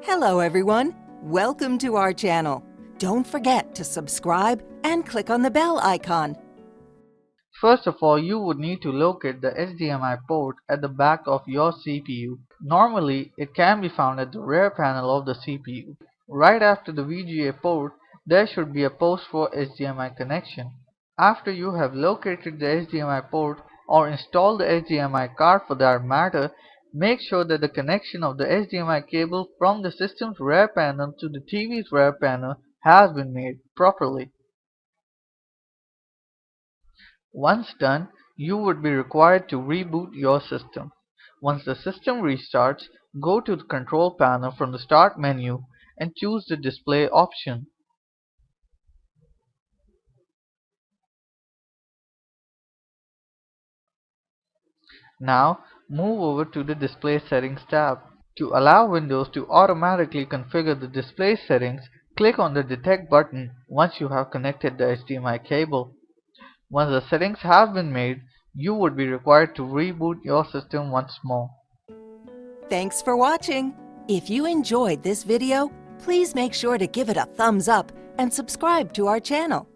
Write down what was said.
Hello everyone, welcome to our channel. Don't forget to subscribe and click on the bell icon. First of all, you would need to locate the HDMI port at the back of your CPU. Normally, it can be found at the rear panel of the CPU. Right after the VGA port, there should be a post for HDMI connection. After you have located the HDMI port or installed the HDMI card for that matter, make sure that the connection of the HDMI cable from the system's rear panel to the TV's rear panel has been made properly. Once done, you would be required to reboot your system. Once the system restarts, go to the control panel from the Start menu and choose the Display option. Now, move over to the Display Settings tab. To allow Windows to automatically configure the display settings, click on the Detect button once you have connected the HDMI cable. Once the settings have been made, you would be required to reboot your system once more. Thanks for watching. If you enjoyed this video, please make sure to give it a thumbs up and subscribe to our channel.